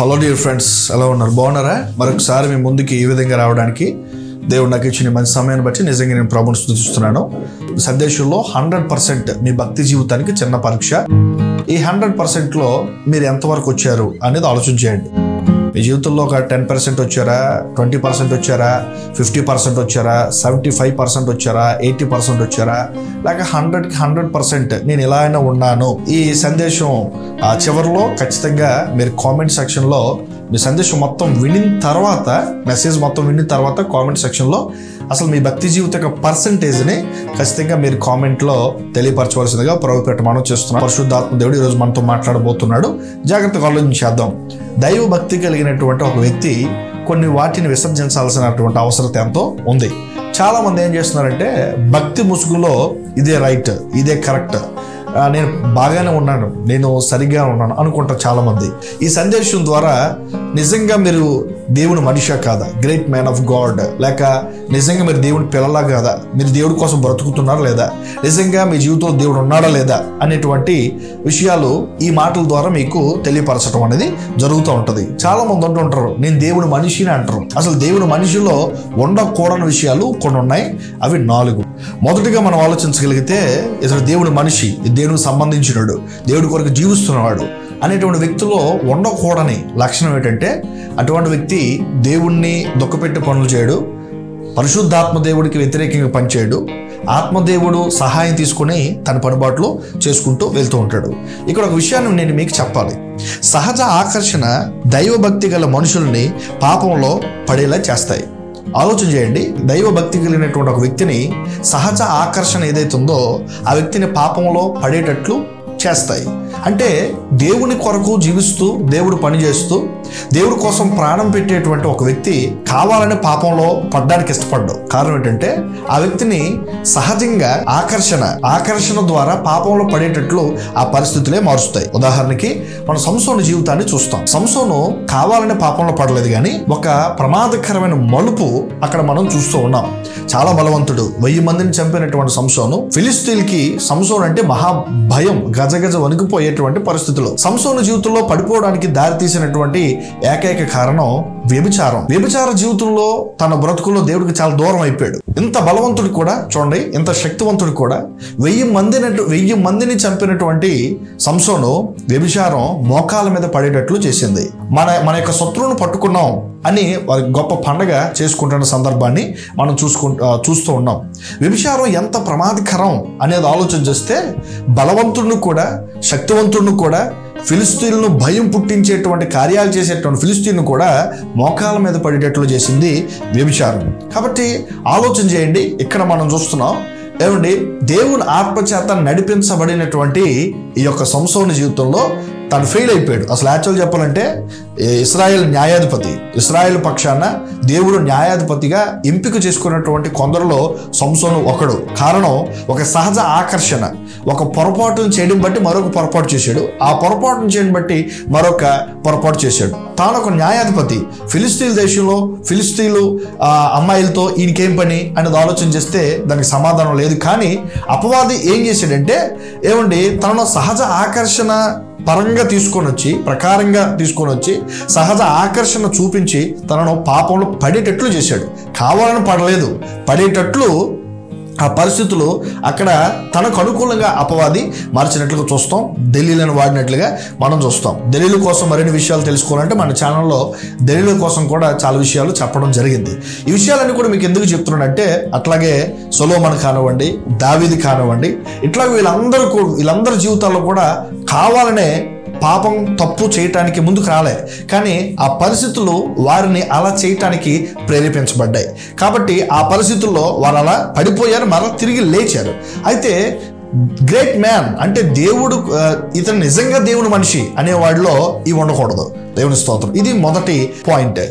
Hello dear friends, ఎలా ఉన్నారు? బాగున్నారా? మరొకసారి మీ ముందుకి ఈ విధంగా రావడానికి దేవుడు నాకు ఇచ్చిన మంచి సమయాన్ని బట్టి నిజంగా నేను ప్రభువుని స్తుతిస్తున్నాను. సందేశంలో 100% మీ భక్తి జీవితానికి చిన్న పరీక్ష. ఈ 100%లో మీరు ఎంతవరకు వచ్చారు అనేది ఆలోచించేయండి. మీ జీవితంలో ఒక 10% వచ్చారా, 20% వచ్చారా, 50% వచ్చారా, 75% వచ్చారా, 80% వచ్చారా, లేక 100కి 100% నేను ఎలా అయినా ఉన్నాను. ఈ సందేశం చివరిలో ఖచ్చితంగా మీరు కామెంట్ సెక్షన్లో మీ సందేశం మొత్తం వినిన తర్వాత, మెసేజ్ మొత్తం వినిన తర్వాత కామెంట్ సెక్షన్లో అసలు మీ భక్తి జీవిత యొక్క పర్సంటేజ్ని ఖచ్చితంగా మీరు కామెంట్లో తెలియపరచవలసిందిగా ప్రభుపేట మనం చేస్తున్నాం. పరిశుద్ధాత్మ దేవుడు ఈరోజు మనతో మాట్లాడబోతున్నాడు. జాగ్రత్తగా ఆలోచించేద్దాం. దైవ భక్తి కలిగినటువంటి ఒక వ్యక్తి కొన్ని వాటిని విసర్జించాల్సినటువంటి అవసరం ఎంతో ఉంది. చాలా మంది ఏం చేస్తున్నారంటే భక్తి ముసుగులో ఇదే రైట్, ఇదే కరెక్ట్, నేను బాగానే ఉన్నాను, నేను సరిగ్గా ఉన్నాను అనుకుంటారు చాలా మంది. ఈ సందేశం ద్వారా నిజంగా మీరు దేవుని మనిషా కాదా, గ్రేట్ మ్యాన్ ఆఫ్ గాడ్, లేక నిజంగా మీరు దేవుని పిల్లలా కాదా, మీరు దేవుడి కోసం బ్రతుకుతున్నారా లేదా, నిజంగా మీ జీవితంలో దేవుడు ఉన్నాడా లేదా అనేటువంటి విషయాలు ఈ మాటల ద్వారా మీకు తెలియపరచడం అనేది జరుగుతూ ఉంటుంది. చాలా మంది అంటుంటారు నేను దేవుని మనిషిని అంటారు. అసలు దేవుని మనిషిలో ఉండకూడని విషయాలు కొన్ని ఉన్నాయి. అవి 4. మొదటిగా మనం ఆలోచించగలిగితే ఇతడు దేవుని మనిషి, దేవునికి సంబంధించినడు, దేవుడి కొరకు జీవిస్తున్నవాడు అనేటువంటి వ్యక్తిలో ఉండకూడని లక్షణం ఏంటంటే అటువంటి వ్యక్తి దేవుణ్ణి దుఃఖపెట్టి పనులు చేయడు, పరిశుద్ధాత్మ దేవుడికి వ్యతిరేకంగా పనిచేయడు, ఆత్మదేవుడు సహాయం తీసుకుని తన పనిబాట్లు చేసుకుంటూ వెళ్తూ ఉంటాడు. ఇక్కడ ఒక విషయాన్ని నేను మీకు చెప్పాలి. సహజ ఆకర్షణ దైవభక్తి గల మనుషుల్ని పాపంలో పడేలా చేస్తాయి. ఆలోచన చేయండి. దైవ భక్తి కలిగినటువంటి ఒక వ్యక్తిని సహజ ఆకర్షణ ఏదైతే ఉందో ఆ వ్యక్తిని పాపంలో పడేటట్లు చేస్తాయి. అంటే దేవుని కొరకు జీవిస్తూ, దేవుడు పని చేస్తూ, దేవుడి కోసం ప్రాణం పెట్టేటువంటి ఒక వ్యక్తి కావాలని పాపంలో పడ్డానికి ఇష్టపడ్డాడు. కారణం ఏంటంటే ఆ వ్యక్తిని సహజంగా ఆకర్షణ ద్వారా పాపంలో పడేటట్లు ఆ పరిస్థితులే మారుస్తాయి. ఉదాహరణకి మనం సంసోను జీవితాన్ని చూస్తాం. సంసోను కావాలని పాపంలో పడలేదు, కానీ ఒక ప్రమాదకరమైన మలుపు అక్కడ మనం చూస్తూ ఉన్నాం. చాలా బలవంతుడు, 1000 మందిని చంపినటువంటి సంసోను, ఫిలిస్తీన్కి సంసోను అంటే మహాభయం, గజగజ వణికిపోయేటువంటి పరిస్థితులు. సంసోను జీవితంలో పడిపోవడానికి దారి తీసినటువంటి ఏకైక కారణం వ్యభిచార జీవితంలో తన బ్రతుకుల్లో దేవుడికి చాలా దూరం అయిపోయాడు. ఇంత బలవంతుడు కూడా చూడండి, ఇంత శక్తివంతుడు కూడా 1000 మందిని చంపినటువంటి సంసోను వ్యభిచారం మోకాల మీద పడేటట్లు చేసింది. మన యొక్క శత్రువును పట్టుకున్నాం అని వారి గొప్ప పండగ చేసుకుంటున్న సందర్భాన్ని మనం చూస్తూ ఉన్నాం. వ్యభిచారం ఎంత ప్రమాదకరం అనేది ఆలోచన చేస్తే బలవంతుడిని కూడా, శక్తివంతుడిని కూడా, ఫిలిస్తీన్లను భయం పుట్టించేటువంటి కార్యాలు చేసేటువంటి ఫిలిస్తీన్ను కూడా మోకాల మీద పడేటట్లు చేసింది వ్యభిచారం. కాబట్టి ఆలోచన చేయండి. ఇక్కడ మనం చూస్తున్నాం ఏమండి, దేవుని ఆత్మచేత నడిపించబడినటువంటి ఈ యొక్క సంసోను జీవితంలో తను ఫెయిల్ అయిపోయాడు. అసలు యాక్చువల్ చెప్పాలంటే ఇశ్రాయేల్ న్యాయాధిపతి, ఇశ్రాయేల్ పక్షాన దేవుడు న్యాయాధిపతిగా ఎంపిక చేసుకున్నటువంటి కొందరిలో సంసోను ఒకడు. కారణం ఒక సహజ ఆకర్షణ, ఒక పొరపాటును చేయడం బట్టి మరొక పొరపాటు చేశాడు, ఆ పొరపాటును చేయడం బట్టి మరొక పొరపాటు చేశాడు. తాను ఒక న్యాయాధిపతి, ఫిలిస్తీన్ దేశంలో ఫిలిస్తీన్లు అమ్మాయిలతో ఈయనకేం పని అనేది ఆలోచన చేస్తే దానికి సమాధానం లేదు. కానీ అపవాది ఏం చేశాడంటే ఏమండి, తనలో సహజ ఆకర్షణ ప్రకారంగా తీసుకొని వచ్చి సహజ ఆకర్షణ చూపించి తనను పాపంలో పడేటట్లు చేశాడు. కావాలని పడలేదు, పడేటట్లు ఆ పరిస్థితులు అక్కడ తనకు అనుకూలంగా అపవాది మార్చినట్లుగా చూస్తాం. దలీలను వాడినట్లుగా మనం చూస్తాం. దలీలు కోసం మరిన్ని విషయాలు తెలుసుకోవాలంటే మన ఛానల్లో దలీల కోసం కూడా చాలా విషయాలు చెప్పడం జరిగింది. ఈ విషయాలన్నీ కూడా మీకు ఎందుకు చెప్తున్నానంటే అట్లాగే సొలొమోను కానివ్వండి, దావీదు కానివ్వండి, ఇట్లా వీళ్ళందరి జీవితాల్లో కూడా కావాలనే పాపం తప్పు చేయటానికి ముందుకు రాలే, కానీ ఆ పరిస్థితులు వారిని అలా చేయటానికి ప్రేరేపించబడ్డాయి. కాబట్టి ఆ పరిస్థితుల్లో వారు అలా పడిపోయారు, మరలా తిరిగి లేచారు. అయితే గ్రేట్ మ్యాన్ అంటే దేవుడు, ఇతను నిజంగా దేవుని మనిషి అనేవాడిలో ఇవి ఉండకూడదు. దేవుని స్తోత్రం. ఇది మొదటి పాయింట్.